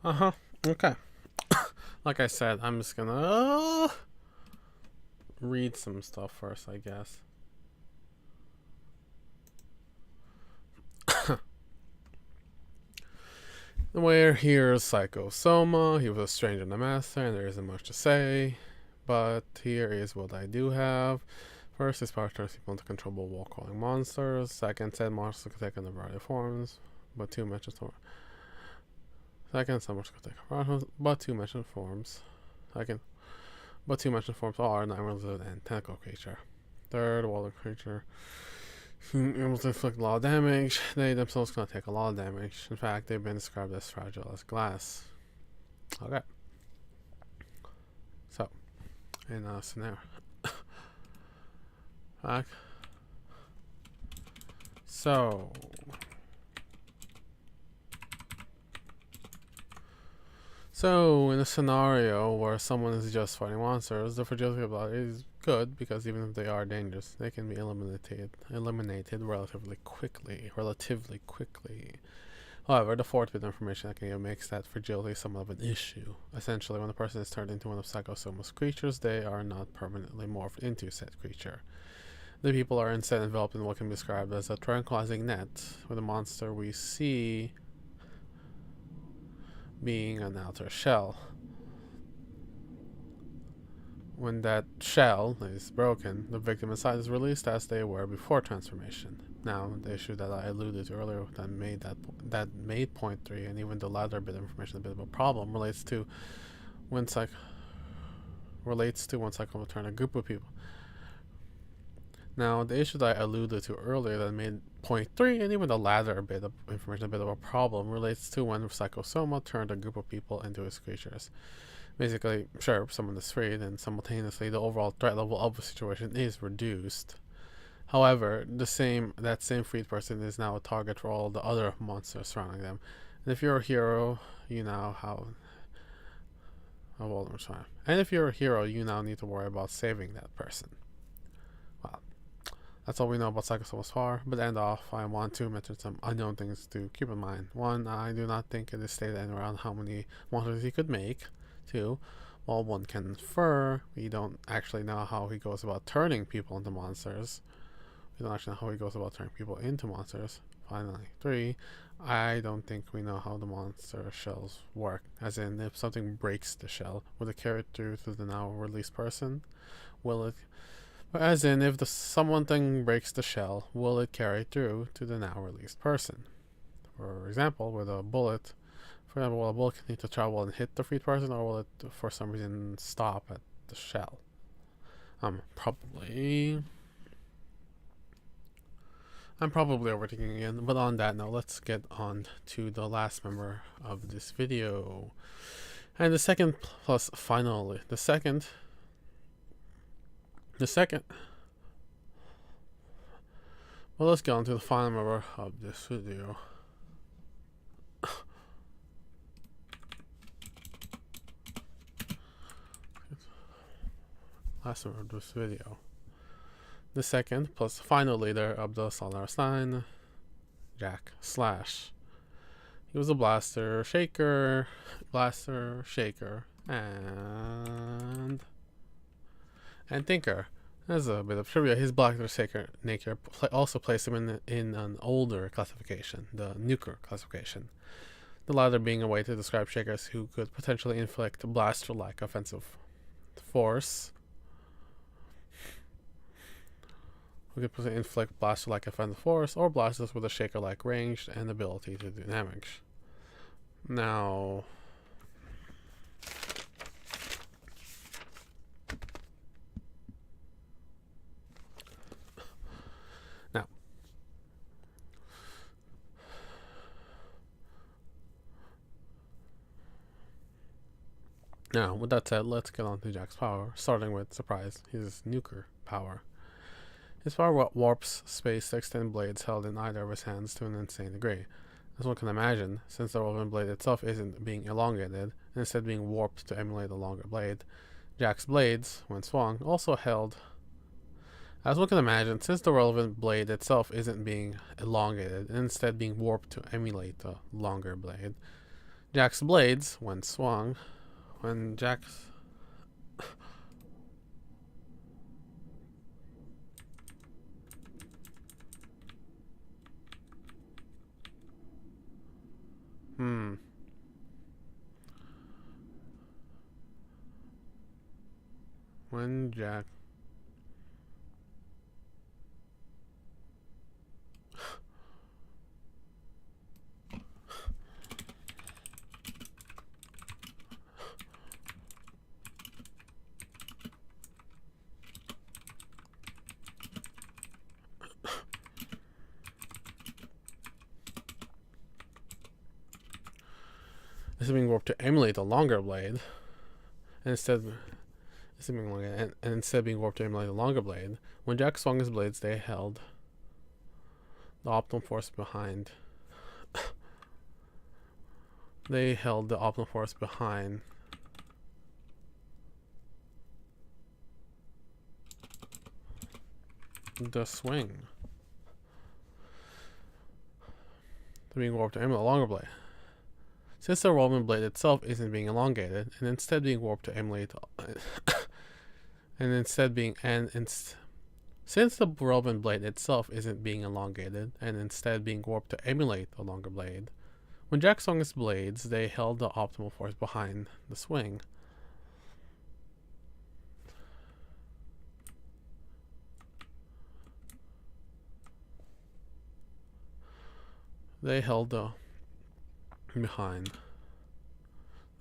Uh-huh. Okay. Like I said, I'm just gonna read some stuff first, I guess. Where here's Psychosoma. He was a stranger in the master, and there isn't much to say. But here is what I do have. First, his power turns people into controllable wall-crawling monsters. Second, said monsters can take on a variety of forms, but two mentioned forms. Second, some monsters can take a variety of forms, but two mentioned forms. Second, but two mentioned forms are non-lizard and tentacle creature. Third, water creature. Able to inflict a lot of damage. They themselves cannot take a lot of damage. In fact, they've been described as fragile as glass. Okay. So, in a scenario. Back. So. In a scenario where someone is just fighting monsters, the fragility of that is good because even if they are dangerous, they can be eliminated relatively quickly. However, the fourth bit of information I can give makes that fragility somewhat of an issue. Essentially, when a person is turned into one of Psychosoma's creatures, they are not permanently morphed into said creature. The people are instead enveloped in what can be described as a tranquilizing net, with the monster we see being an outer shell. When that shell is broken, the victim inside is released as they were before transformation. Now, the issue that I alluded to earlier that made point 3, and even the latter bit of information a bit of a problem, relates to when Psycho will turn a group of people. Now, the issue that I alluded to earlier that made point 3, and even the latter bit of information a bit of a problem, relates to when Psychosoma turned a group of people into his creatures. Basically, sure, someone is freed, and simultaneously the overall threat level of the situation is reduced. However, that same freed person is now a target for all the other monsters surrounding them. And if you're a hero, you now And if you're a hero, you now need to worry about saving that person. Well, that's all we know about Psycho so far, but to end off, I want to mention some unknown things to keep in mind. One, I do not think it is stated anywhere on how many monsters he could make. Two, while one can infer, we don't actually know how he goes about turning people into monsters. We don't actually know how he goes about turning people into monsters. Finally, 3, I don't think we know how the monster shells work. As in, if something breaks the shell, will it carry it through to the now released person? As in, if something breaks the shell, will it carry through to the now released person? For example, will a bullet need to travel and hit the freed person, or will it, for some reason, stop at the shell? I'm probably overthinking again, but on that note, let's get on to the last member of this video. And the second. Well, let's get on to the final member of this video. Last member of this video. The second plus final leader of the Slaughterhouse line, Jack Slash. He was a blaster, shaker, and thinker. As a bit of trivia, his blaster, shaker nature also placed him in an older classification, the nuker classification. The latter being a way to describe shakers who could potentially inflict blaster-like offensive force. We could potentially inflict blaster-like offensive force, or blasters with a shaker-like range and ability to do damage. Now, with that said, let's get on to Jack's power, starting with, surprise, his nuker power. His power warps space to extend blades held in either of his hands to an insane degree. As one can imagine, since the woven blade itself isn't being elongated, and instead being warped to emulate a longer blade, Jack's blades, when swung, also held. As one can imagine, since the relevant blade itself isn't being elongated, and instead being warped to emulate a longer blade, Jack's blades, when swung, when Jack's when Jack is being warped to emulate a longer blade, and instead being warped to emulate a longer blade, when Jack swung his blades, they held the optimal force behind. They held the optimal force behind the swing. Being warped to emulate a longer blade. Since the relevant blade itself isn't being elongated, and instead being warped to emulate, since the relevant blade itself isn't being elongated, and instead being warped to emulate a longer blade, when Jack swung his blades, they held the optimal force behind the swing. They held the behind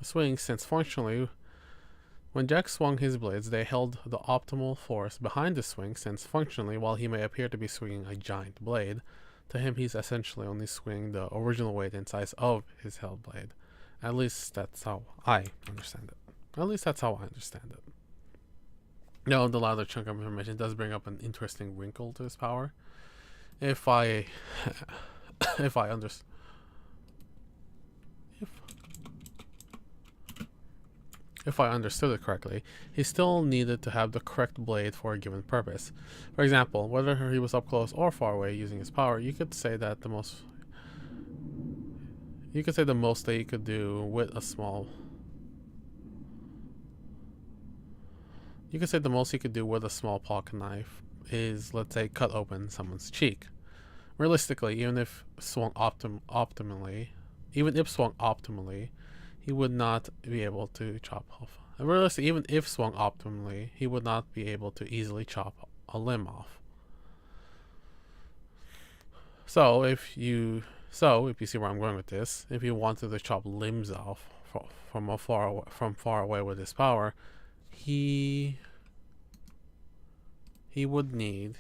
the swing, since functionally, when Jack swung his blades, they held the optimal force behind the swing, since functionally, while he may appear to be swinging a giant blade, to him he's essentially only swinging the original weight and size of his held blade. At least that's how I understand it. Now, the latter chunk of information does bring up an interesting wrinkle to his power. If I understood it correctly, he still needed to have the correct blade for a given purpose. For example, whether he was up close or far away using his power, you could say that the most that he could do with a small pocket knife is, let's say, cut open someone's cheek. Realistically, even if swung optimally, he would not be able to chop off. Even if swung optimally, he would not be able to easily chop a limb off. So if you see where I'm going with this, if you wanted to chop limbs off from far away with his power, he would need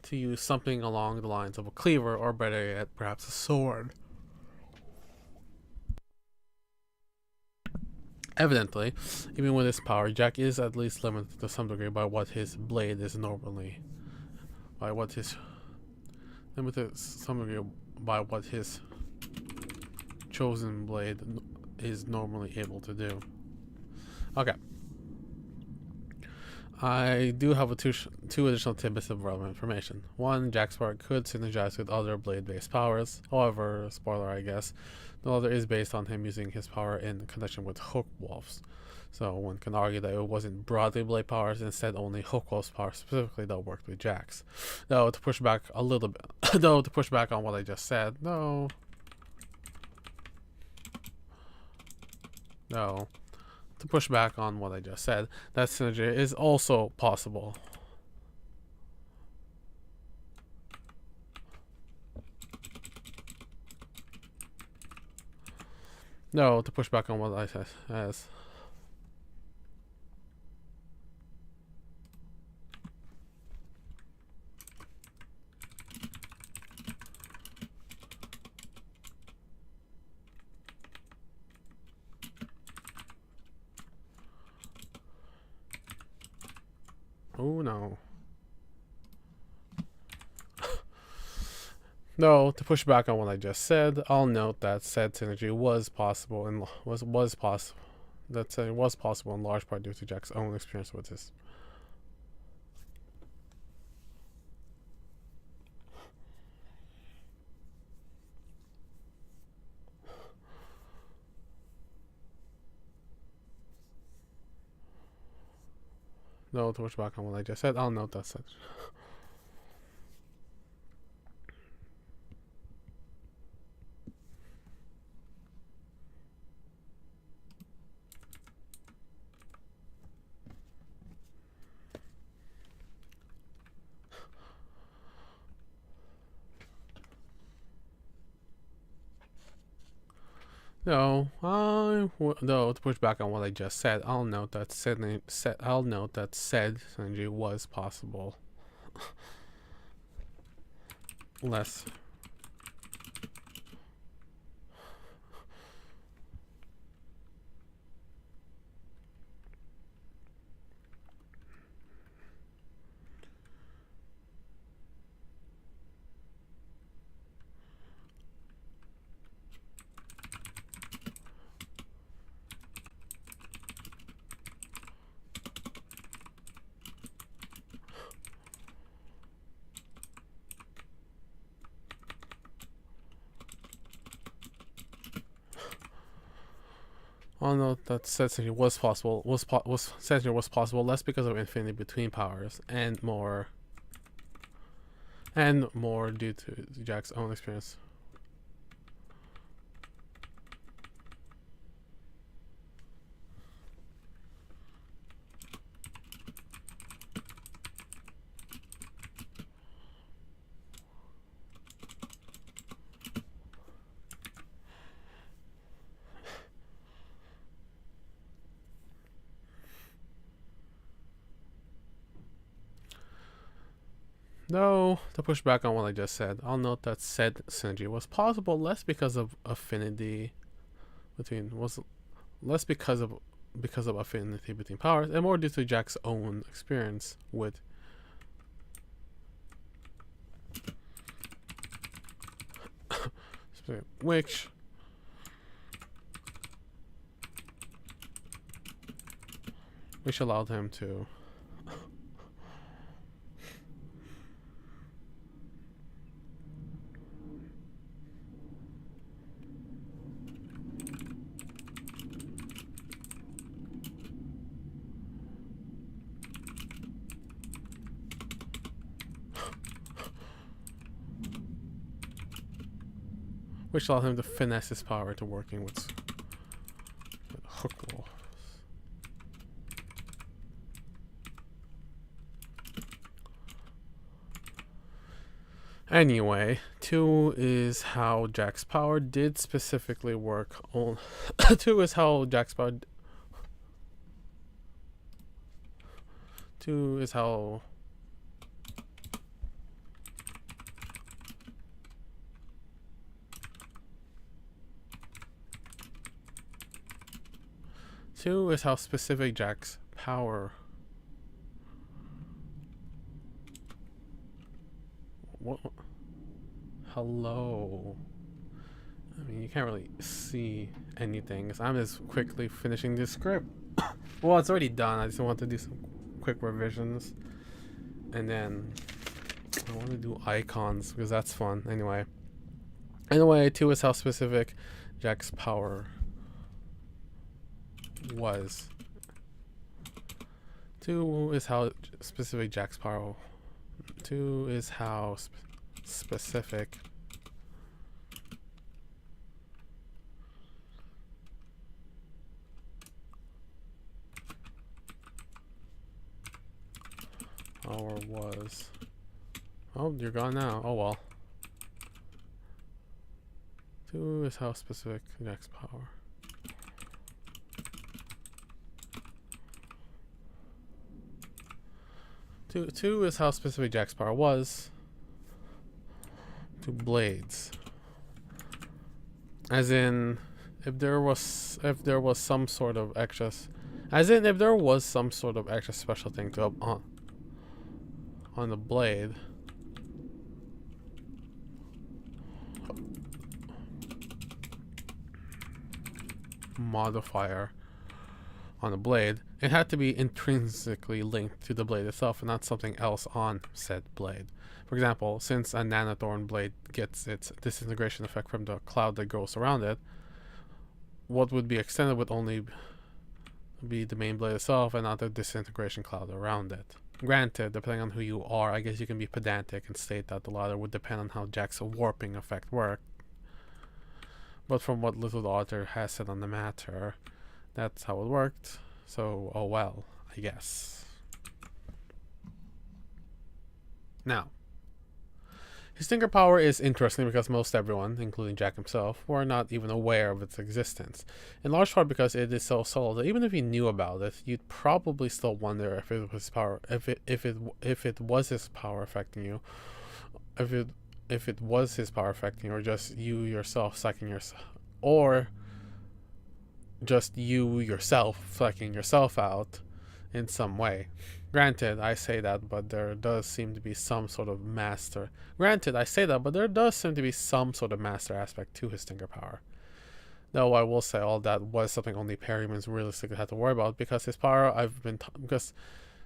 to use something along the lines of a cleaver, or better yet, perhaps a sword. Evidently, even with his power, Jack is at least limited to some degree by what his blade is normally, by what his chosen blade is normally able to do. Okay. I do have two additional tidbits of relevant information. One, Jack's power could synergize with other blade-based powers. However, spoiler I guess, the other is based on him using his power in connection with Hook Wolf's. So one can argue that it wasn't broadly blade powers, instead only Hook Wolf's power specifically that worked with Jack's. Though to push back on what I just said, to push back on what I just said, that synergy is also possible. To push back on what I said as to push back on what I just said, I'll note that said synergy was possible in large part due to Jack's own experience with this. No, to push back on what I just said, I'll note that said. No, to push back on what I just said, I'll note that said synergy was possible. Less. I'll note that said synergy was possible. Synergy was possible less because of infinity between powers, and more due to Jack's own experience. No, to push back on what I just said, I'll note that said synergy was possible less because of affinity between because of affinity between powers, and more due to Jack's own experience with which allowed him to finesse his power to working with hook wolves. Anyway, 2 is how Jack's power did specifically work on 2 is how Jack's power 2 is how specific Jack's power. What? Hello. I mean, you can't really see anything, because I'm just quickly finishing this script. Well, it's already done. I just want to do some quick revisions, and then I want to do icons because that's fun. Anyway, 2 is how specific Jack's power was. 2 is how specific Jack's power. 2 is how specific power was. Oh, you're gone now. Oh well. 2 is how specific Jack's power. Two is how specific Jack's power was to blades. As in, if there was some sort of extra, special thing to up on the blade, modifier on the blade, it had to be intrinsically linked to the blade itself and not something else on said blade. For example, since a nanothorn blade gets its disintegration effect from the cloud that goes around it, what would be extended would only be the main blade itself and not the disintegration cloud around it. Granted, depending on who you are, I guess you can be pedantic and state that the latter would depend on how Jack's warping effect worked. But from what little the author has said on the matter, that's how it worked. So, oh well, I guess. Now, his Tinker power is interesting because most everyone, including Jack himself, were not even aware of its existence. In large part because it is so subtle that even if you knew about it, you'd probably still wonder if it was power, if it was his power affecting you, if it was his power affecting you, or just you yourself sucking yourself, or just you yourself sucking yourself out in some way. Granted, I say that, but there does seem to be some sort of master. Granted, I say that, but there does seem to be some sort of master aspect to his Tinker power. Though I will say all that was something only paramhumans realistically had to worry about, because his power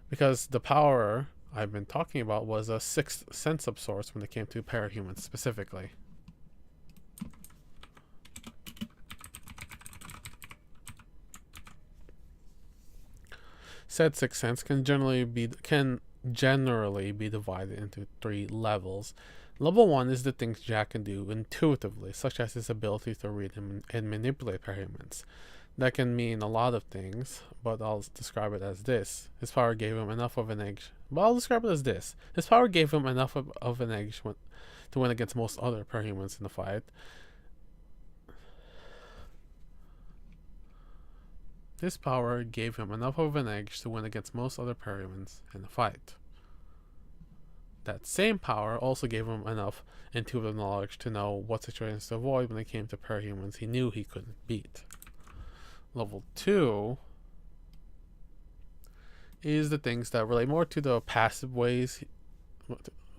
because the power I've been talking about was a sixth sense of sorts when it came to parahumans specifically. Said sixth sense can generally be divided into 3 levels. Level 1 is the things Jack can do intuitively, such as his ability to read and manipulate parahumans. That can mean a lot of things, but I'll describe it as this. His power gave him enough of an edge. But I'll describe it as this. His power gave him enough of an edge to win against most other parahumans in the fight. This power gave him enough of an edge to win against most other parahumans in the fight. That same power also gave him enough intuitive knowledge to know what situations to avoid when it came to parahumans he knew he couldn't beat. Level 2 is the things that relate more to the passive ways.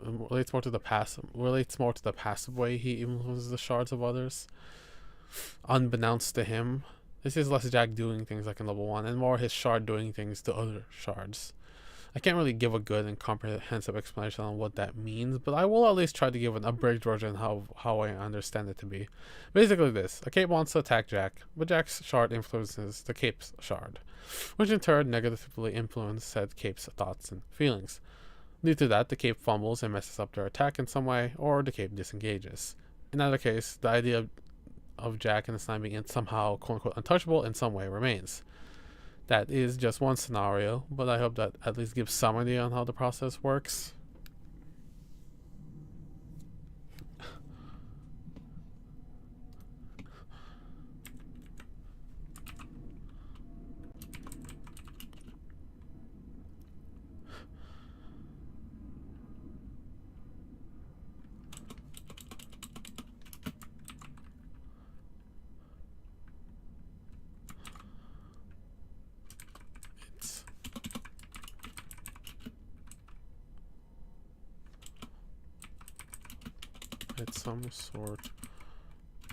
Relates more to the passive way he influences the shards of others, unbeknownst to him. This is less Jack doing things like in level 1, and more his shard doing things to other shards. I can't really give a good and comprehensive explanation on what that means, but I will at least try to give an abridged version of how I understand it to be. Basically this: a cape wants to attack Jack, but Jack's shard influences the cape's shard, which in turn negatively influences said cape's thoughts and feelings. Due to that, the cape fumbles and messes up their attack in some way, or the cape disengages. In either case, the idea of Jack and the slime being somehow quote-unquote untouchable in some way remains. That is just one scenario, but I hope that at least gives some idea on how the process works. It's some sort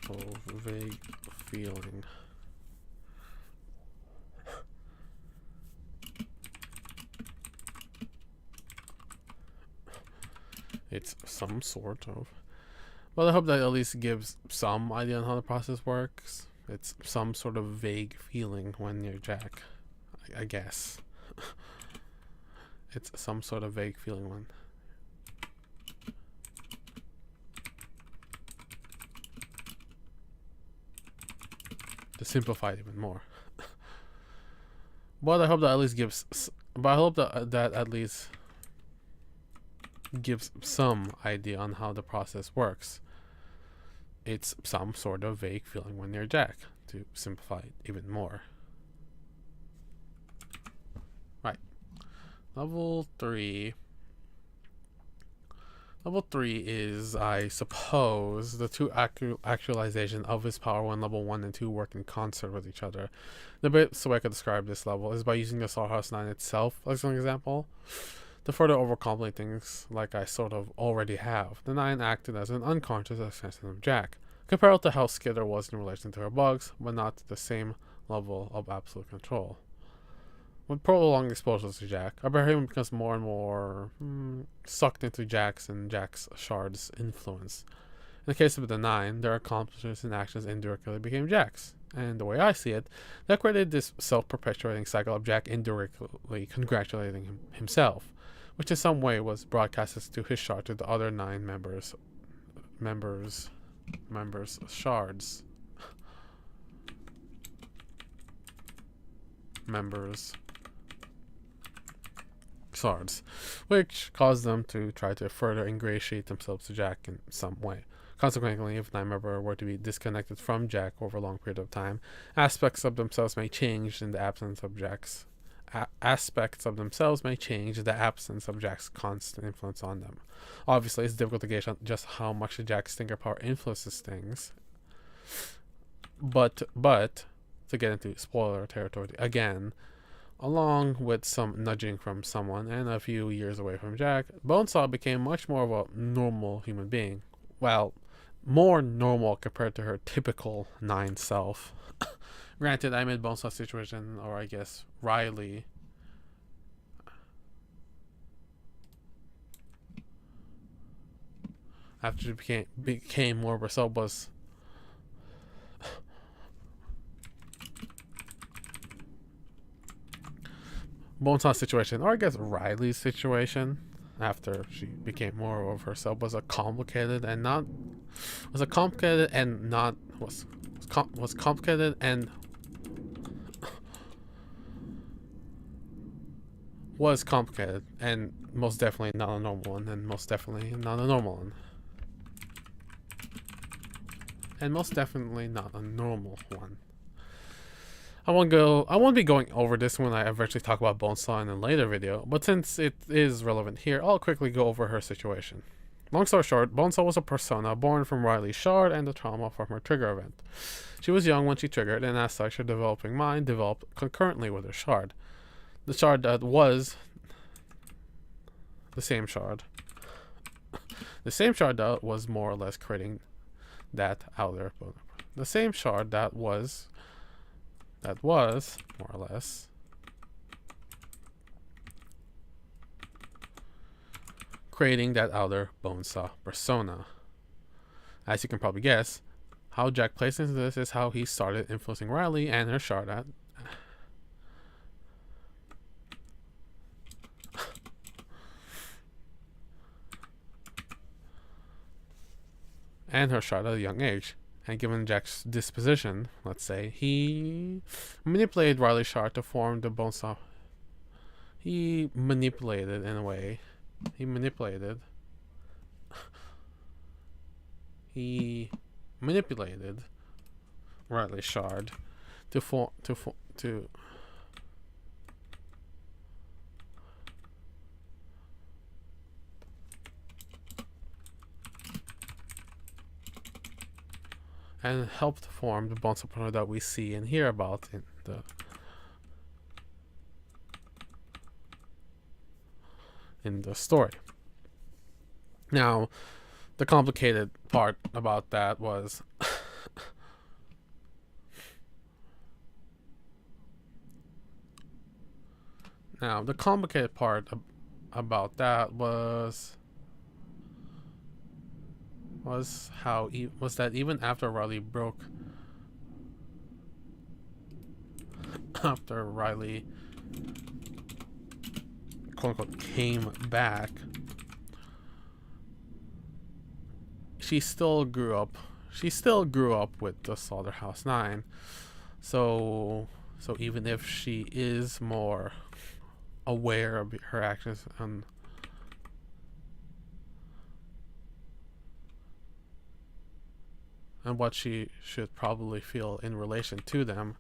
of vague feeling. It's some sort of. Well, I hope that at least gives some idea on how the process works. It's some sort of vague feeling when you're Jack, I guess. It's some sort of vague feeling when. To simplify it even more. But I hope that at least gives. But I hope that at least gives some idea on how the process works. It's some sort of vague feeling when you're Jack, to simplify it even more. Right. Level 3. Level 3 is, I suppose, the two actualization of his power when level 1 and 2 work in concert with each other. The best way I could describe this level is by using the Slaughterhouse 9 itself as an example. To further overcomplicate things like I sort of already have, the 9 acted as an unconscious extension of Jack, comparable to how Skitter was in relation to her bugs, but not to the same level of absolute control. With prolonged exposures to Jack, a parahumans becomes more and more sucked into Jack's and Jack's shard's influence, In the case of the Nine, their accomplishments and actions indirectly became Jack's. And the way I see it, that created this self-perpetuating cycle of Jack indirectly congratulating himself, which in some way was broadcasted to his shard to the other 9 members shards. Members shards, which caused them to try to further ingratiate themselves to Jack in some way. Consequently, if 9 members were to be disconnected from Jack over a long period of time, aspects of themselves may change in the absence of Jack's constant influence on them. Obviously, it's difficult to gauge just how much Jack's stinker power influences things, but to get into spoiler territory again, along with some nudging from someone and a few years away from Jack, Bonesaw became much more of a normal human being. Well, more normal compared to her typical 9 self. Granted, I made Bonesaw's situation, or I guess Riley, after she became more of herself, was Bonesaw's situation, or I guess Riley's situation, after she became more of herself, was complicated and most definitely not a normal one, and most definitely not a normal one. And most definitely not a normal one. I won't be going over this when I eventually talk about Bonesaw in a later video, but since it is relevant here, I'll quickly go over her situation. Long story short, Bonesaw was a persona born from Riley's shard and the trauma from her trigger event. She was young when she triggered, and as such, her developing mind developed concurrently with her shard. The shard that was the same shard. The same shard that was more or less creating that outer. The same shard that was more or less creating that outer Bonesaw persona. As you can probably guess, how Jack plays into this is how he started influencing Riley and her shard at a young age. And given Jack's disposition, let's say, he manipulated Riley's shard to form the Bonesaw. He manipulated Riley's shard to and helped form the Bonesaw persona that we see and hear about in the story. Now, the complicated part about that was was that even after Riley quote unquote came back, she still grew up with the Slaughterhouse 9. So even if she is more aware of her actions and what she should probably feel in relation to them,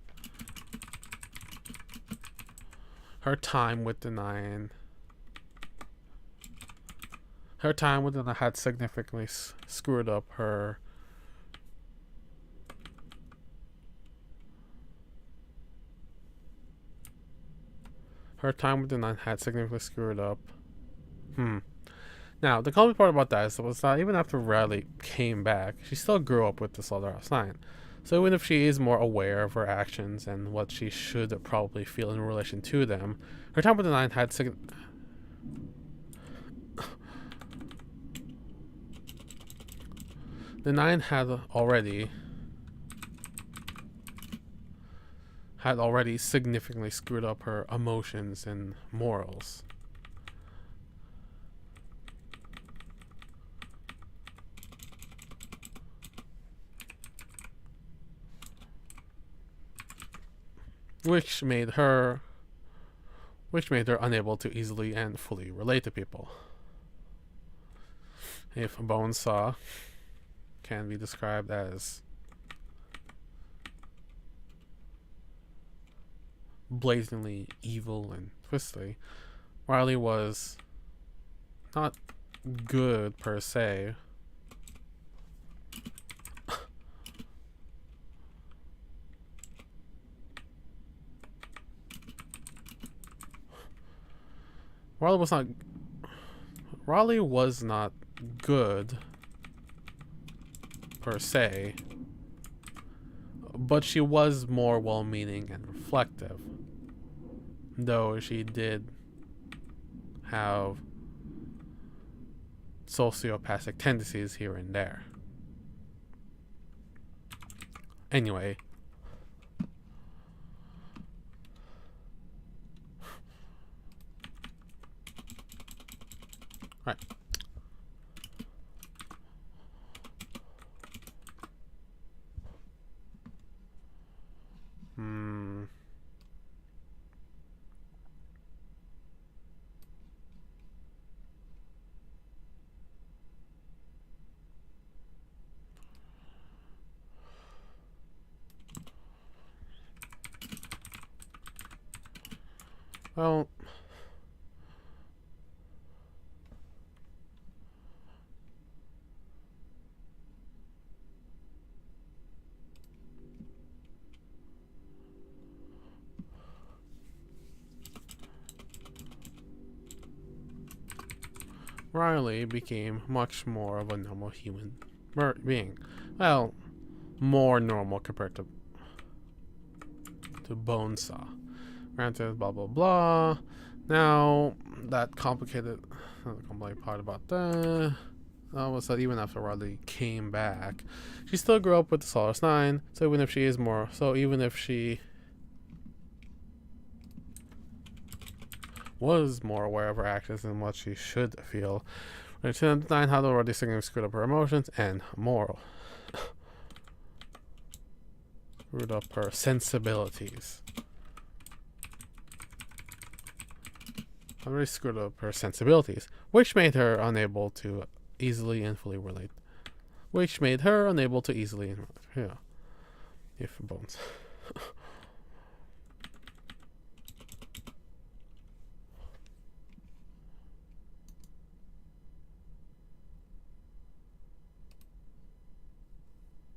her time with the Nine had significantly screwed up her time with the Nine had significantly screwed up. Now, the complicated part about that was that even after Riley came back, she still grew up with the Slaughterhouse 9. So even if she is more aware of her actions and what she should probably feel in relation to them, her time with the Nine had The 9 had already significantly screwed up her emotions and morals. Which made her unable to easily and fully relate to people. If Bonesaw can be described as blatantly evil and twisty, Riley was not good per se. Riley was not good per se, but she was more well-meaning and reflective, though she did have sociopathic tendencies here and there. Anyway, right. Well, Riley became much more of a normal human being. Well, more normal compared to Bonesaw. Granted, blah blah blah. Now, that complicated part about that was that even after Riley came back, she still grew up with the Slaughterhouse 9. So even if she was more aware of her actions and what she should feel, Lieutenant 9 had already significantly screwed up her emotions and moral. Screwed up her sensibilities. Already screwed up her sensibilities, which made her unable to easily and fully relate. If Bones.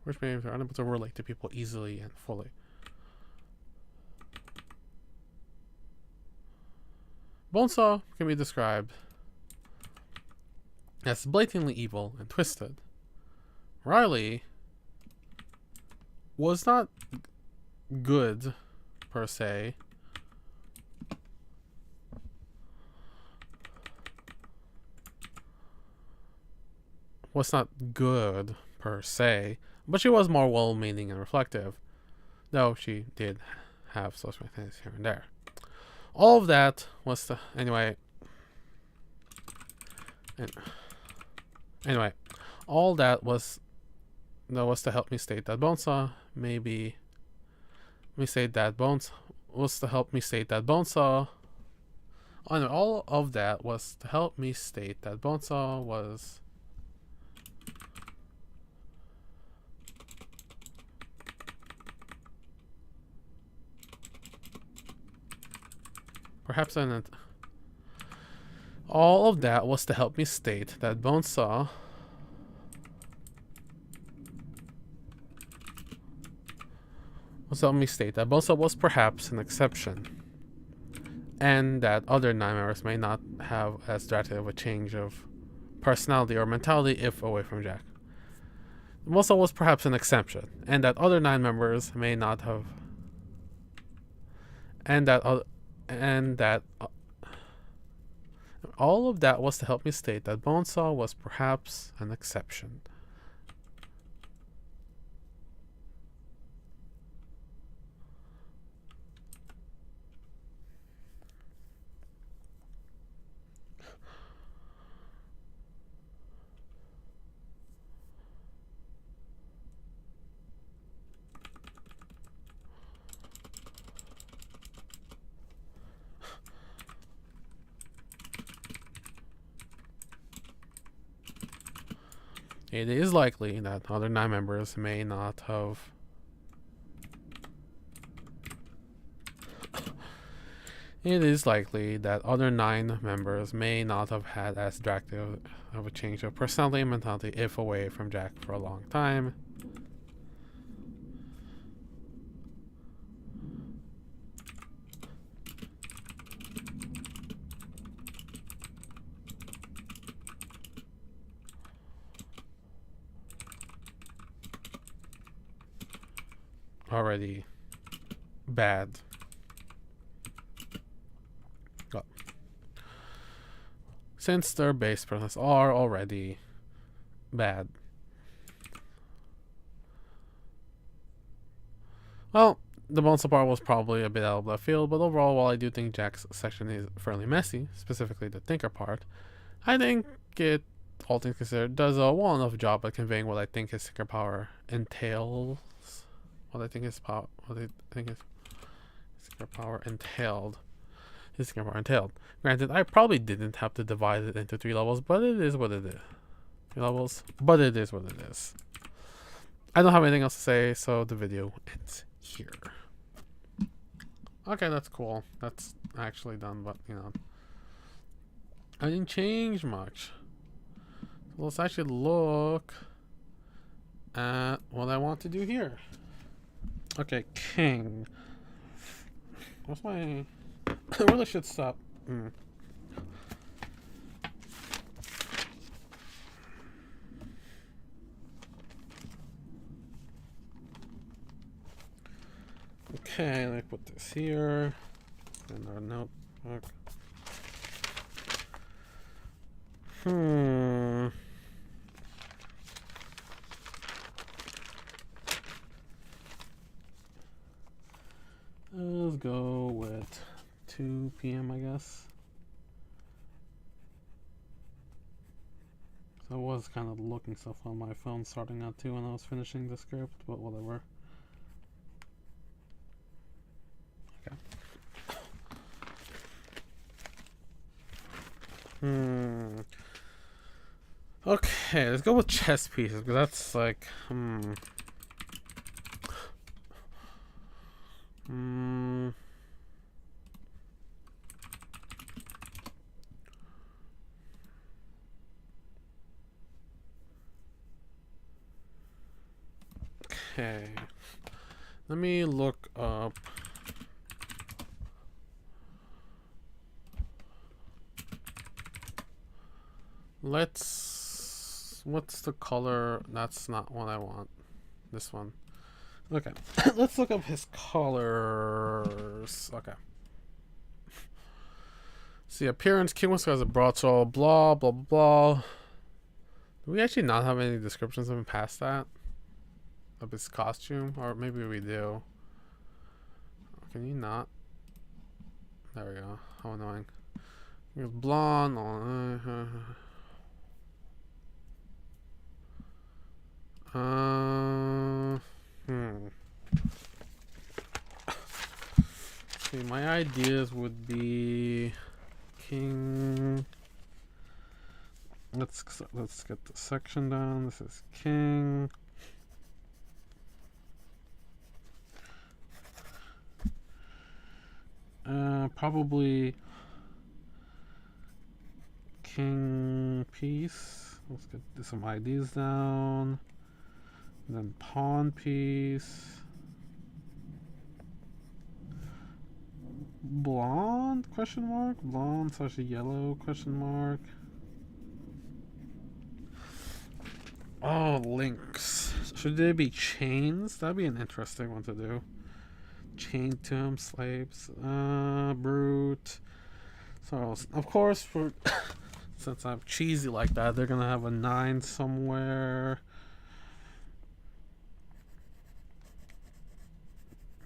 Which made her unable to relate to people easily and fully. Bonesaw can be described as blatantly evil and twisted. Riley was not good per se. But she was more well-meaning and reflective, though she did have social things here and there. All of that was to all that was to help me state that Bonesaw all of that was to help me state that Bonesaw was all of that was to help me state that Bonesaw was perhaps an exception, and that other 9 members may not have as drastic of a change of personality or mentality if away from Jack. Bonesaw was perhaps an exception, and that other 9 members may not have, all of that was to help me state that Bonesaw was perhaps an exception. It is likely that other 9 members may not have. It is likely that other 9 members may not have had as drastic of a change of personality and mentality if away from Jack for a long time. Already bad. Oh. Since their base personas are already bad. Well, the bones part was probably a bit out of left field, but overall, while I do think Jack's section is fairly messy, specifically the thinker part, I think it, all things considered, does a well enough job at conveying what I think his thinker power entails. What I think his power entailed. His thinker power entailed. Granted, I probably didn't have to divide it into 3 levels, but it is what it is. 3 levels, but it is what it is. I don't have anything else to say, so the video ends here. Okay, that's cool. That's actually done, but you know, I didn't change much. So let's actually look at what I want to do here. Okay, king. What's my... I really should stop. Okay, let me put this here. And our notebook. Let's go with 2 p.m. I guess. So I was kind of looking stuff on my phone starting out too when I was finishing the script, but whatever. Okay. Okay, let's go with chess pieces because that's like Okay. Let me look up what's the color? That's not what I want. This one. Okay. Let's look up his colors. Okay. See, appearance, King Whisker has a broadsword, blah, blah, blah. Do we actually not have any descriptions of him past that? Of his costume? Or maybe we do. Can you not? There we go. How annoying. He was blonde. See, my ideas would be King. Let's get the section down. This is King. Probably King piece. Let's get some IDs down. And then pawn piece. Blonde question mark? Blonde / yellow question mark. Oh, links. Should they be chains? That'd be an interesting one to do. Chain to him, slaves. Brute. So, of course, for since I'm cheesy like that, they're gonna have a 9 somewhere.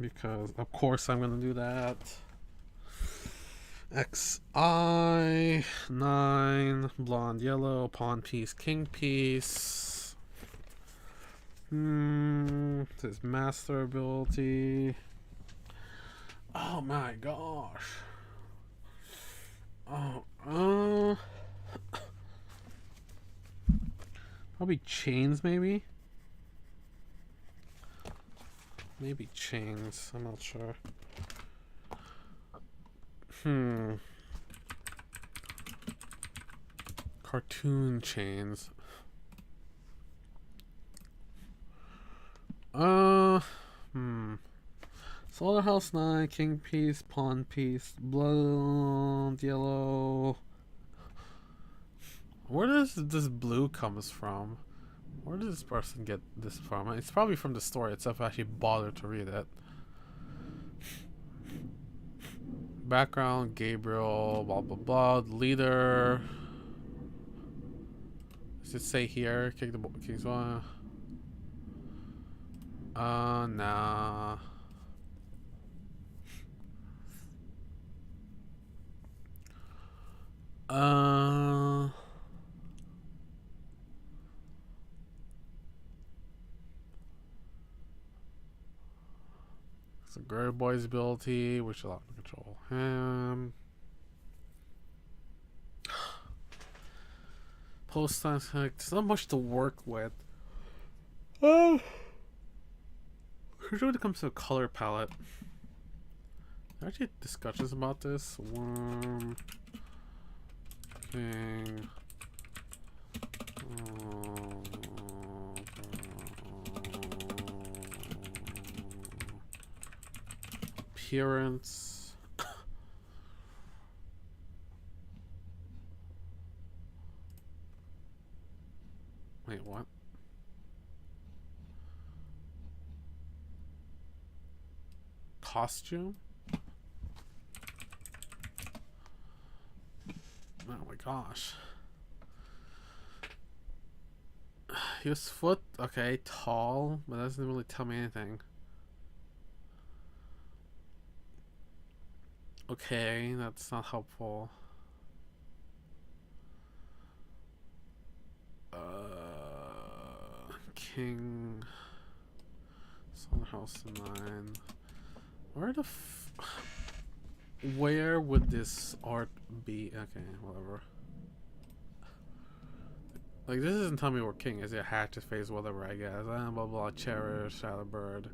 Because, of course, I'm gonna do that. XI 9, blonde, yellow, pawn piece, king piece. His master ability. Oh my gosh. Probably chains, maybe? Maybe chains. I'm not sure. Cartoon chains. Slaughterhouse 9, king piece, pawn piece, blonde, yellow. Where does this blue comes from? Where does this person get this from? It's probably from the story itself. I actually bothered to read it. Background, Gabriel, blah blah blah. Leader. Does it say here? Kick the king's one. Nah. It's a great boy's ability, which allows me to control him. Post time, there's not much to work with. Here's when it comes to a color palette. There are actually discussions about this. Worm, king. Appearance. Wait, what? Costume? Oh my gosh. He was foot, okay, tall, but that doesn't really tell me anything. Okay, that's not helpful. King. Slaughterhouse 9. Where would this art be? Okay, whatever. Like, this doesn't tell me where king is. It hatches face, whatever, I guess. Blah blah, cherish, shadow bird.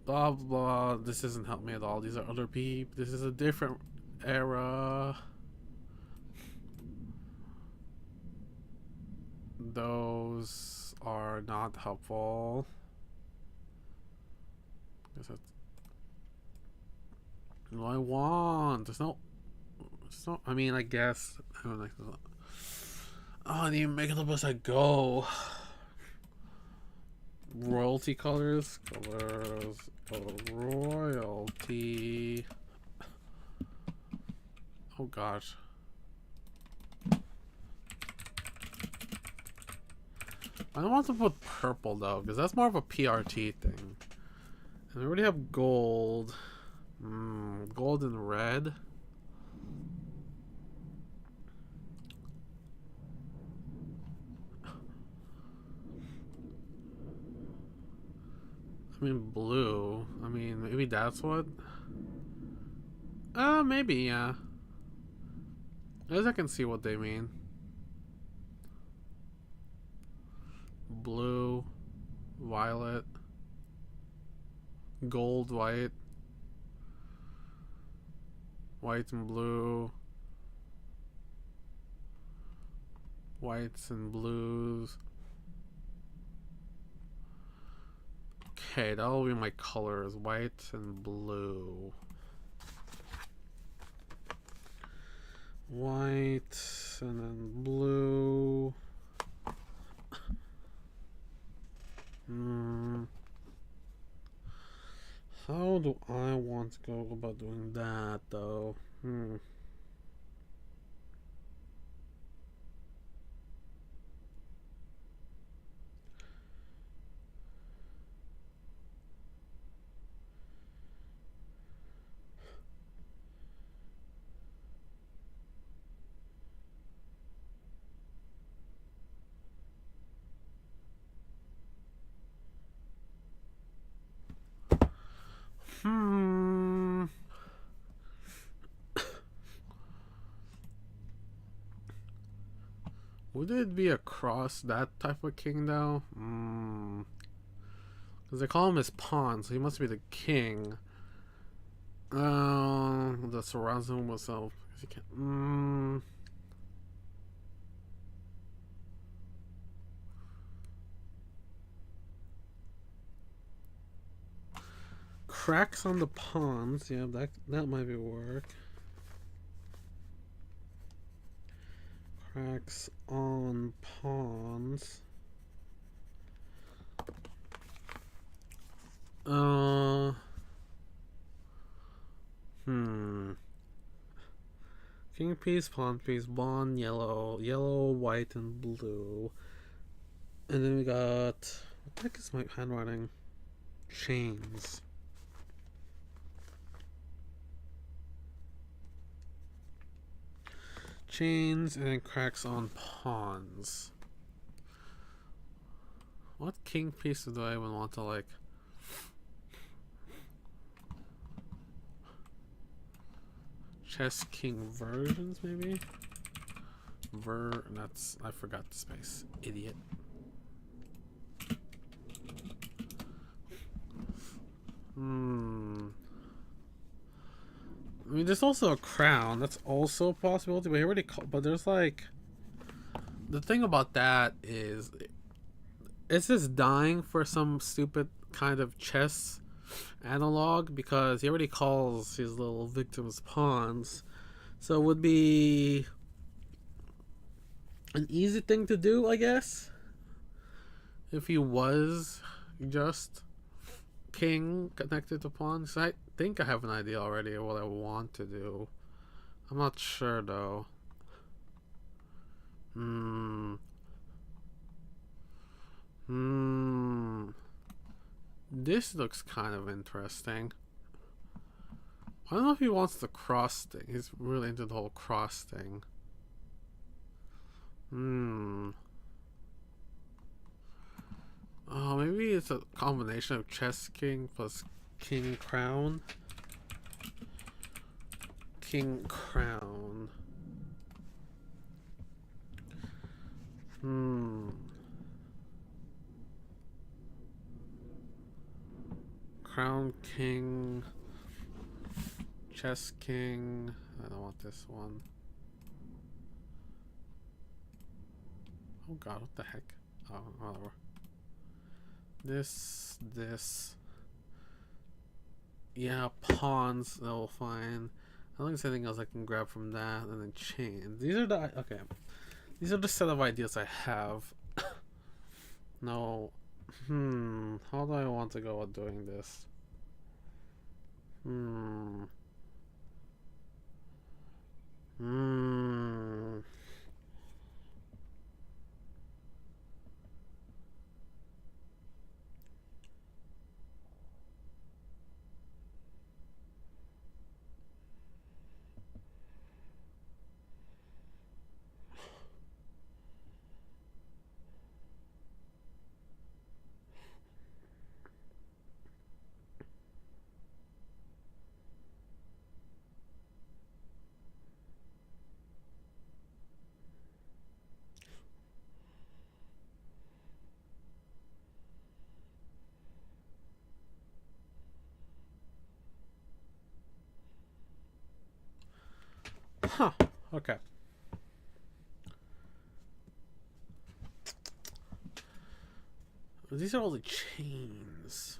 Blah blah. This doesn't help me at all. These are other people. This is a different era. Those are not helpful. What do I want? There's no. I mean, I guess. I don't like. Oh, I need to make it up as I go. Royalty colors of royalty. Oh gosh. I don't want to put purple though, because that's more of a PRT thing. And we already have gold. Gold and red. I mean blue. I mean maybe that's what. Maybe yeah. I guess I can see what they mean. Blue, violet, gold, white, white and blue, whites and blues. Okay, that'll be my colors, white and blue. White and then blue. How do I want to go about doing that though? Would it be across that type of king though? Because they call him his pawn, so he must be the king. That surrounds him with self. He can't. Cracks on the pawns. Yeah, that might be work. Cracks on pawns. King piece, pawn piece, pawn, yellow, white, and blue. And then we got, what the heck is my handwriting? Chains. Chains and cracks on pawns. What king piece do I even want to like? Chess king versions maybe? That's, I forgot the space. Idiot. I mean, there's also a crown. That's also a possibility. But he already but there's like, the thing about that is this dying for some stupid kind of chess analog? Because he already calls his little victims pawns. So it would be an easy thing to do, I guess, if he was just king connected to pawns. I think I have an idea already of what I want to do. I'm not sure though. This looks kind of interesting. I don't know if he wants the cross thing. He's really into the whole cross thing. Oh, maybe it's a combination of chess king plus king crown. King crown. Crown king. Chess king. I don't want this one. Oh god, what the heck? Oh, whatever. This. Yeah, pawns, that will fine. I don't think there's anything else I can grab from that. And then chains. These are the, okay. These are the set of ideas I have. No. How do I want to go about doing this? Huh, okay. These are all the chains.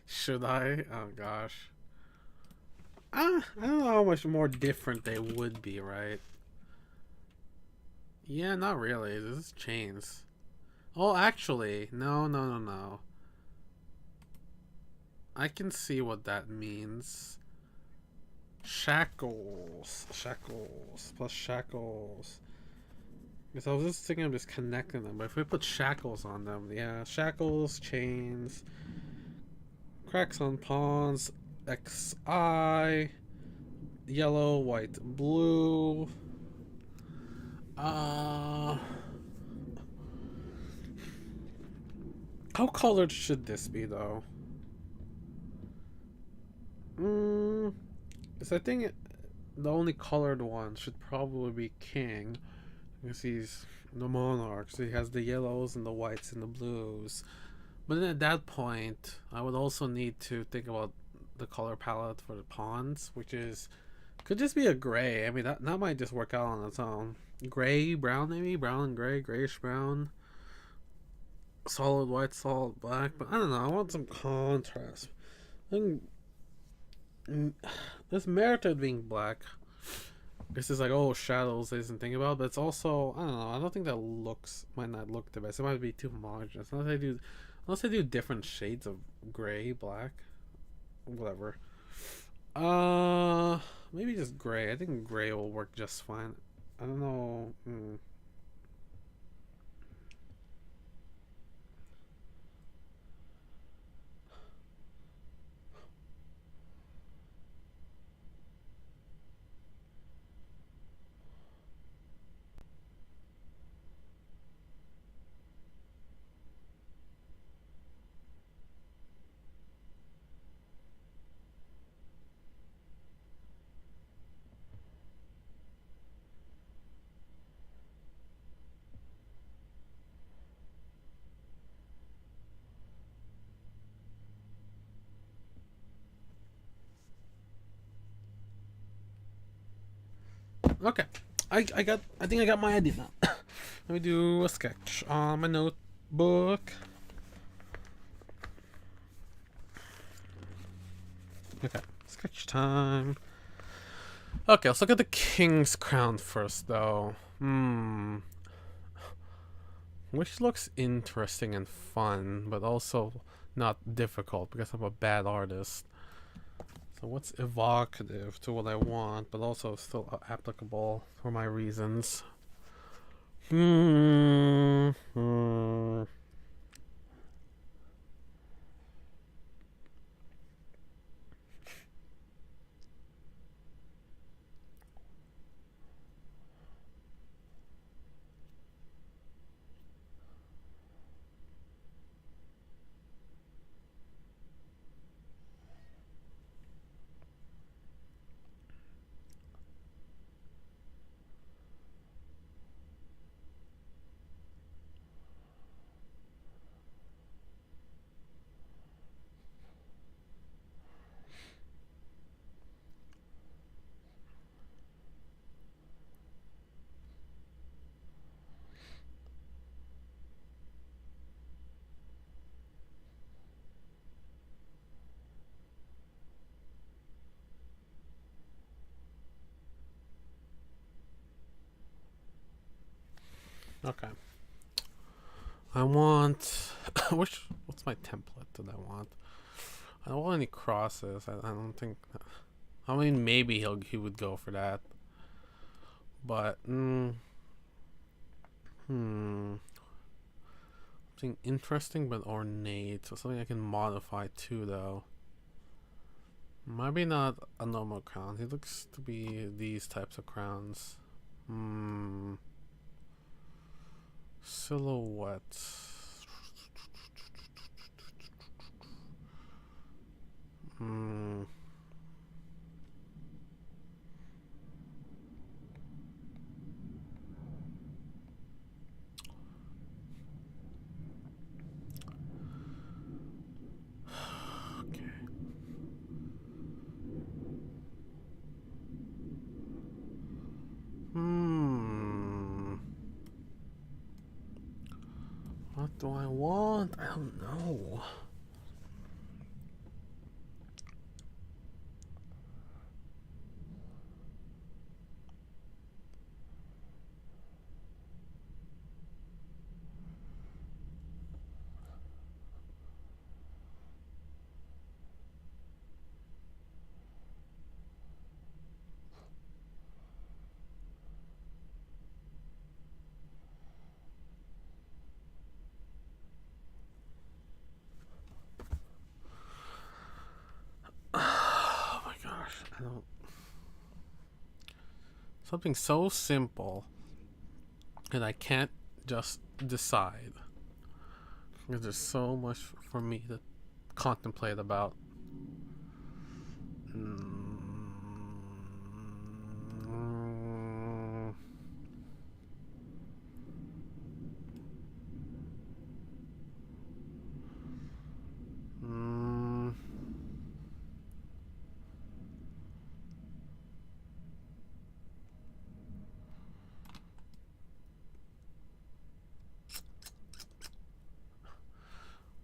Should I? Oh gosh. I don't know how much more different they would be, right? Yeah, not really. This is chains. Oh, actually, no. I can see what that means. Shackles plus shackles. Because I was just thinking of just connecting them, but if we put shackles on them, yeah, shackles, chains, cracks on pawns, XI, yellow, white, blue. How colored should this be though? Because I think the only colored one should probably be king, because he's the monarch, so he has the yellows and the whites and the blues. But then at that point, I would also need to think about the color palette for the pawns, which is could just be a gray. I mean, that might just work out on its own. Gray, brown, maybe brown and gray, grayish brown, solid white, solid black. But I don't know. I want some contrast. I think there's merit to it being black. This is like, oh, shadows I didn't think about, but it's also, I don't know, I don't think that might not look the best. It might be too homogenous. Unless I do different shades of gray, black, whatever. Maybe just gray. I think gray will work just fine. I don't know. Okay. I think I got my idea now. Let me do a sketch on my notebook. Okay, sketch time. Okay, let's look at the king's crown first, though. Which looks interesting and fun, but also not difficult because I'm a bad artist. So what's evocative to what I want, but also still applicable for my reasons? Okay. I want what's my template that I want? I don't want any crosses. I don't think. I mean, maybe he would go for that, but something interesting but ornate, so something I can modify too, though. Maybe not a normal crown. He looks to be these types of crowns. Silhouette. What do I want? I don't know. Oh my gosh, I don't. Something so simple that I can't just decide. Because there's so much for me to contemplate about.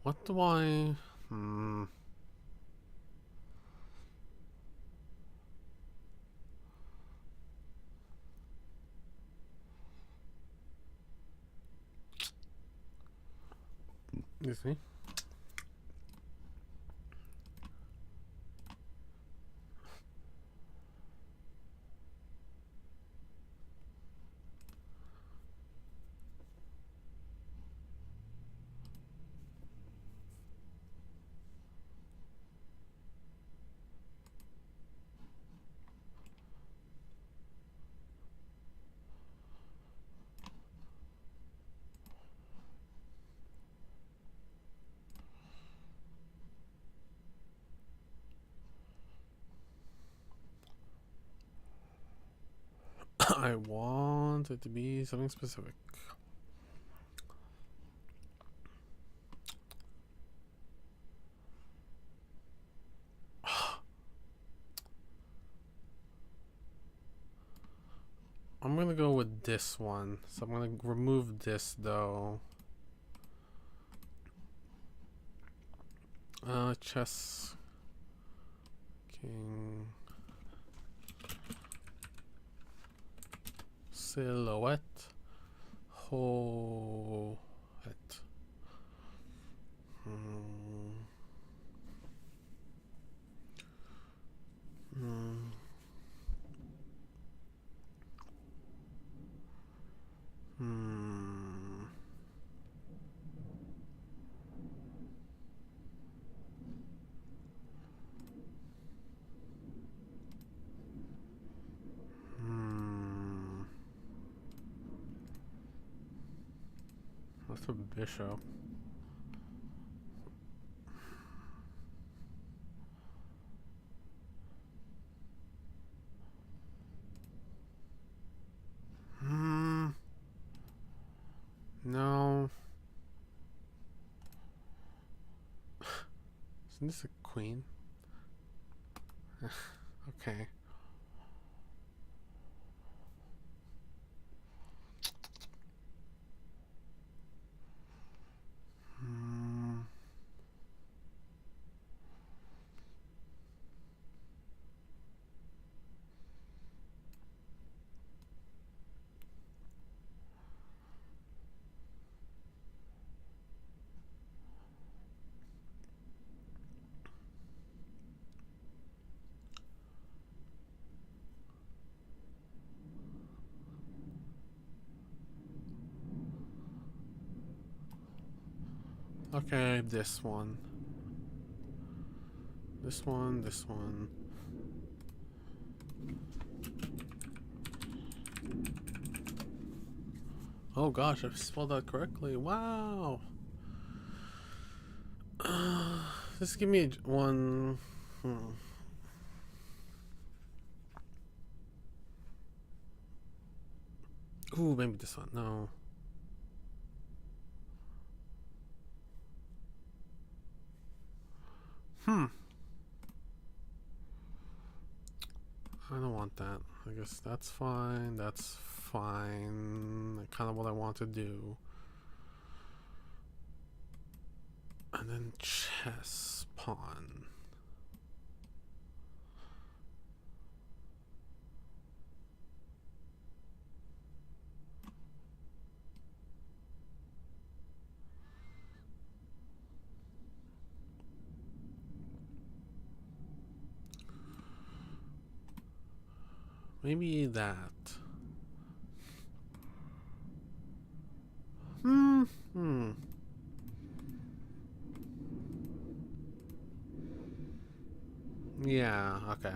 What do I... Hmm... Excuse me. I want it to be something specific. I'm gonna go with this one. So I'm gonna remove this though. Chess King silhouette whole it. That's a bishop. No. Isn't this a queen? Okay. Okay, this one. This one, this one. Oh gosh, I spelled that correctly. Wow. Just give me one. Ooh, maybe this one. No. I don't want that. I guess that's fine. That's fine. Kind of what I want to do. And then chess pawn. Maybe that. Yeah, okay.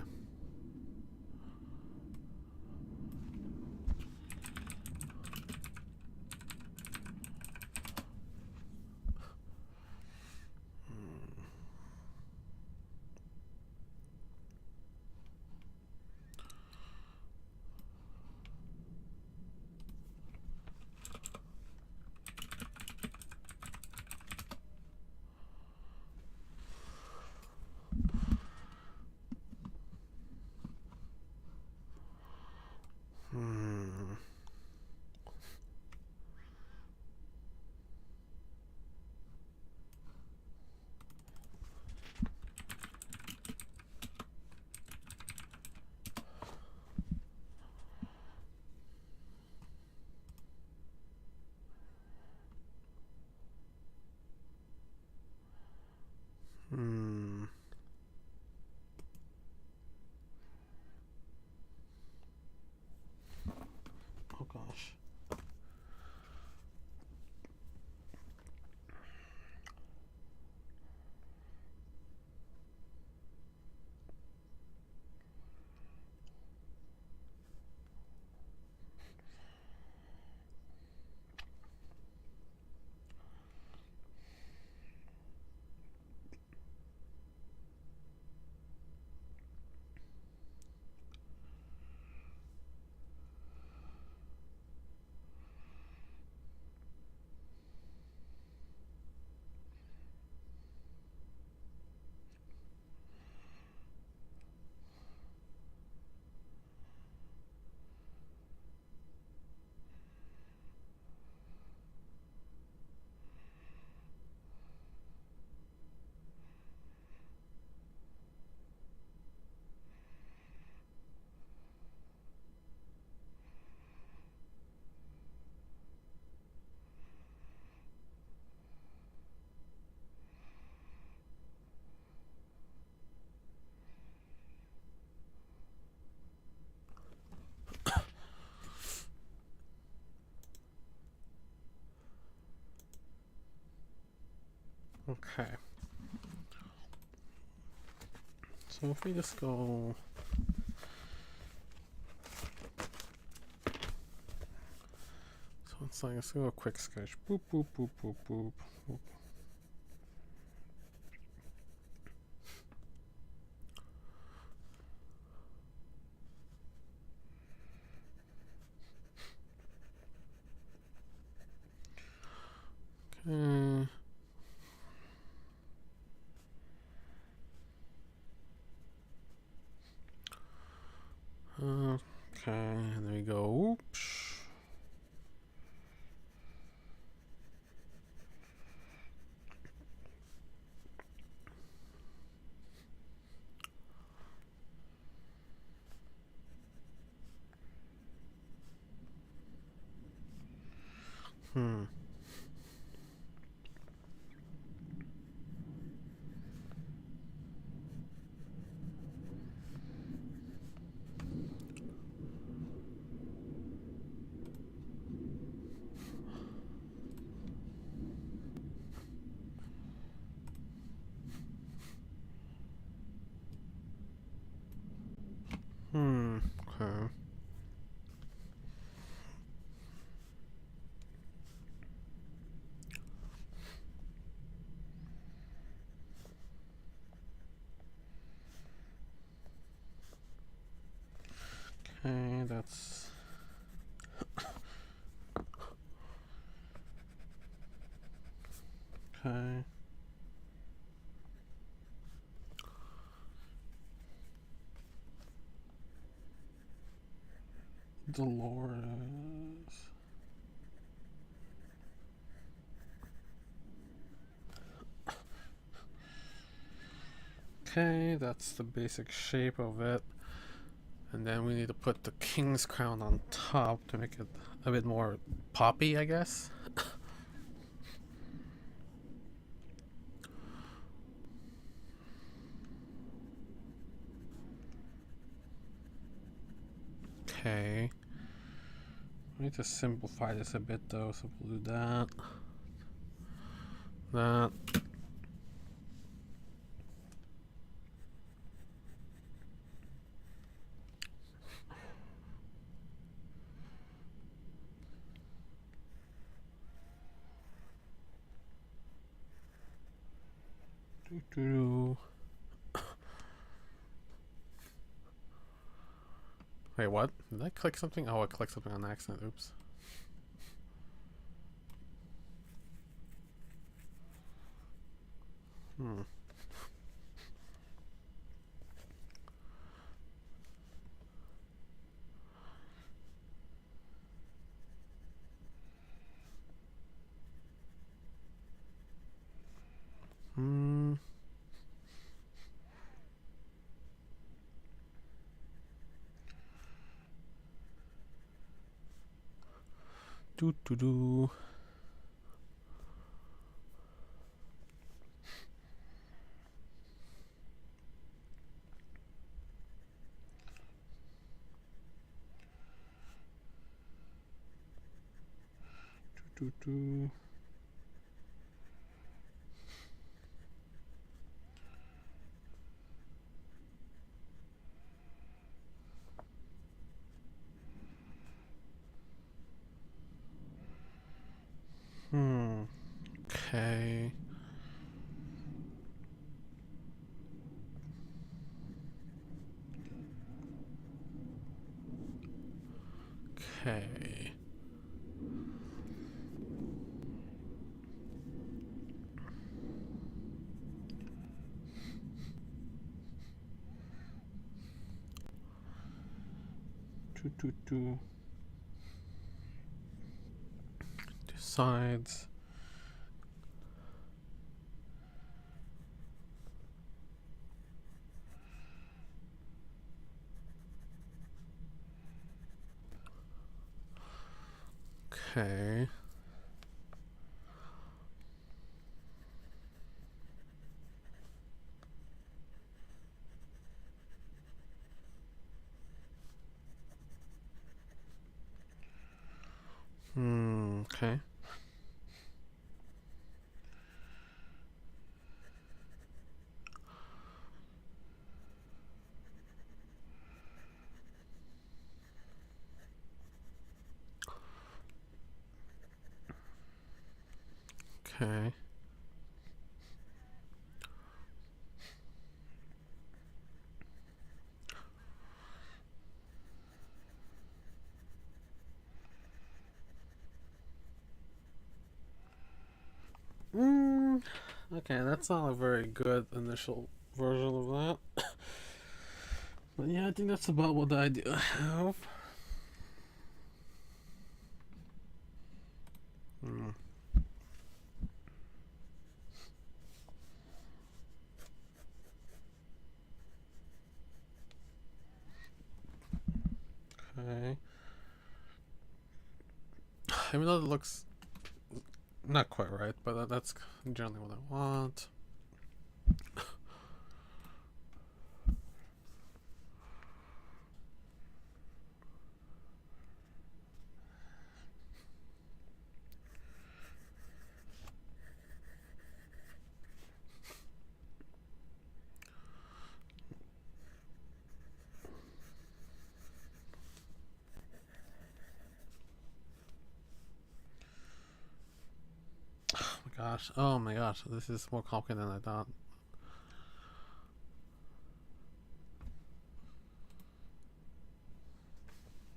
Okay. So if we just go... So it's like, let's go a quick sketch. Boop, boop, boop, boop, boop, boop. Okay. Okay, and then we go, oops. Okay. Okay, that's... Okay. Dolores. Okay, that's the basic shape of it. And then we need to put the king's crown on top to make it a bit more poppy, I guess. Okay. I need to simplify this a bit though, so we'll do that. That. Doo-doo. Wait, what? Did I click something? Oh, I clicked something on accident. Oops. Hmm. Hmm. Doo-doo-doo. Doo-doo-doo. Hmm. Okay. Okay. Doo-doo-doo. Two sides. Okay. Okay. Okay. Okay, that's not a very good initial version of that. But yeah, I think that's about what I do have. Hmm. Okay. Even though it looks not quite right, but that's generally what I want. Oh my gosh, this is more complicated than I thought.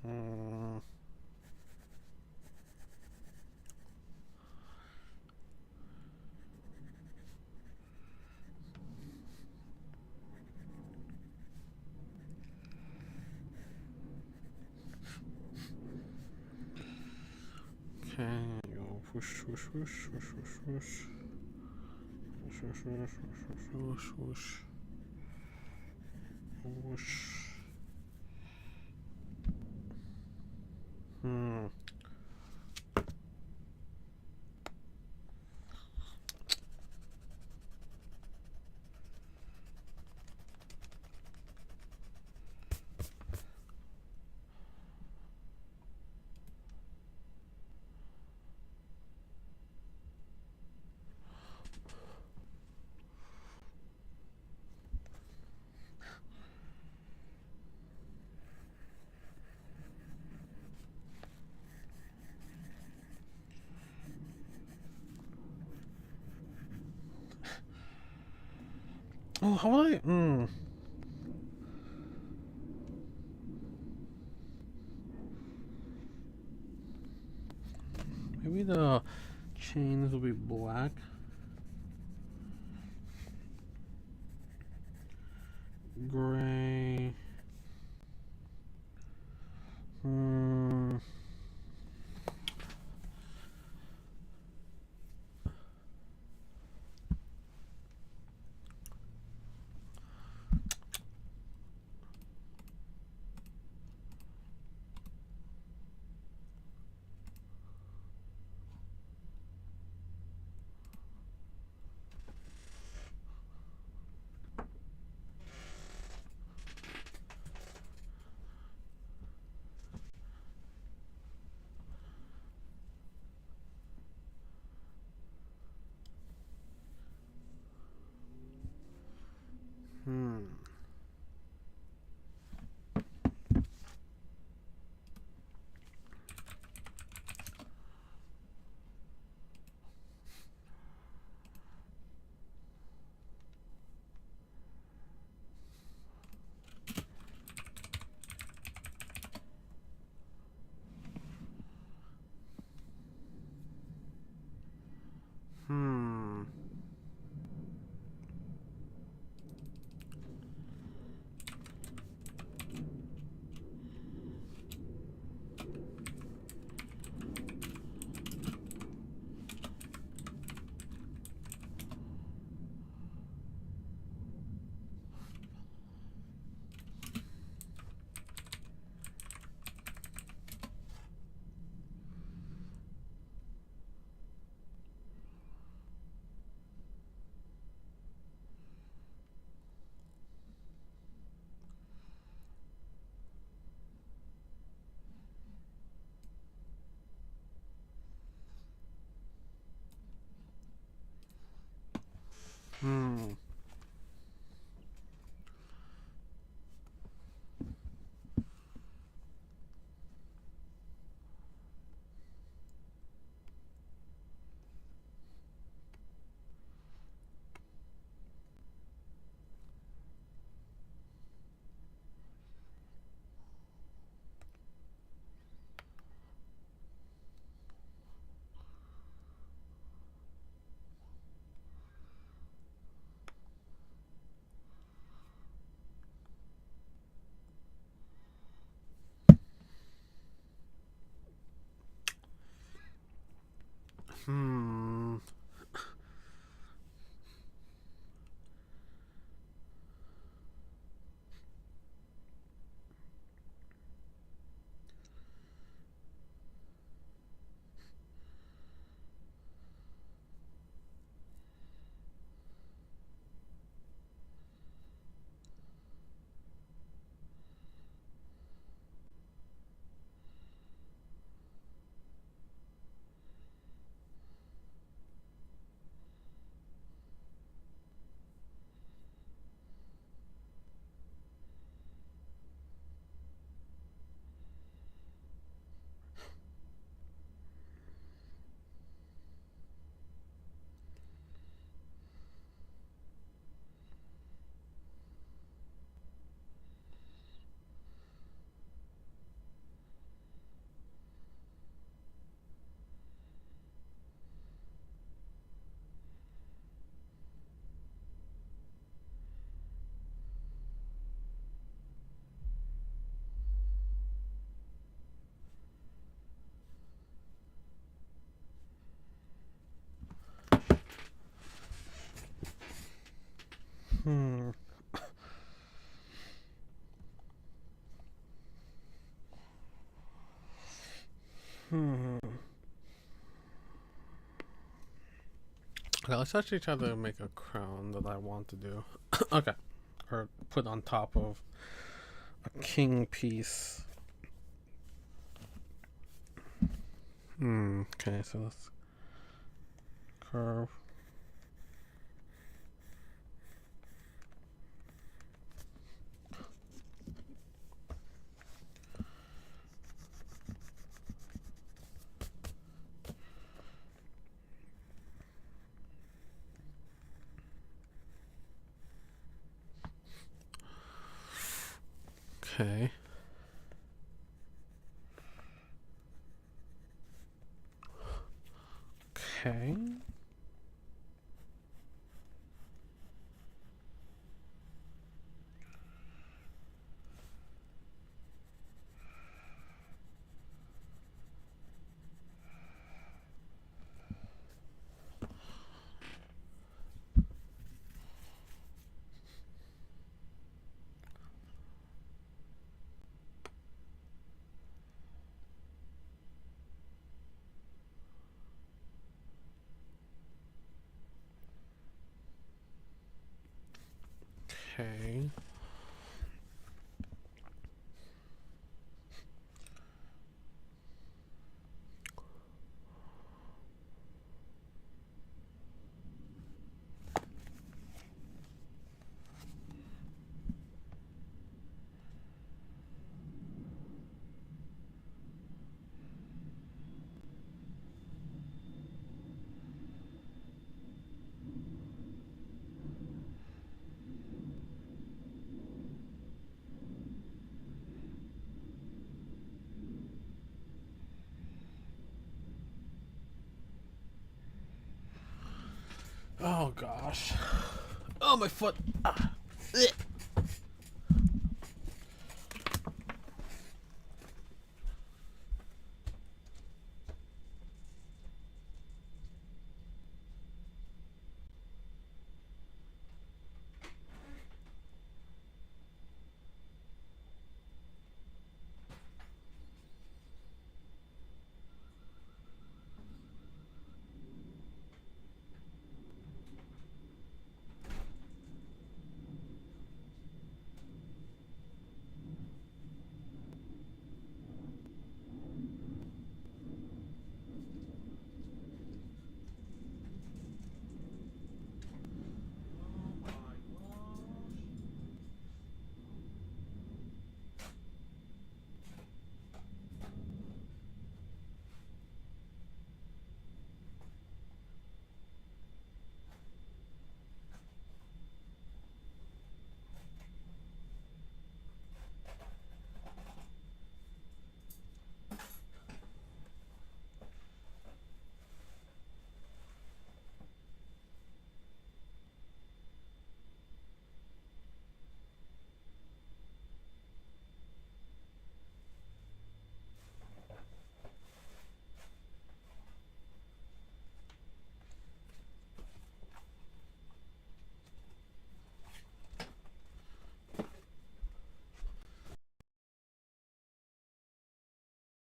Hmm. Okay, go whoosh, whoosh, whoosh, whoosh, whoosh, whoosh. Whoosh, whoosh, whoosh, whoosh, whoosh, whoosh, whoosh. Hmm. Oh, how would I? Maybe the chains will be black. Gray. Hmm. Hmm. Hmm. Hmm. Okay, let's actually try to make a crown that I want to do. Okay. Or put on top of a king piece. Okay, so let's curve. Okay. Okay. Okay. Oh gosh. Oh, my foot. Ah.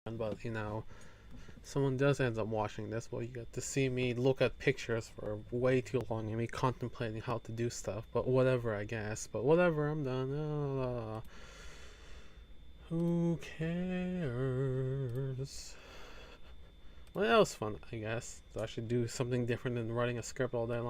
But you know, someone does end up watching this, well, you get to see me look at pictures for way too long and me contemplating how to do stuff. But whatever, I guess. But whatever, I'm done. Who cares? Well, that was fun, I guess. So I should do something different than writing a script all day long.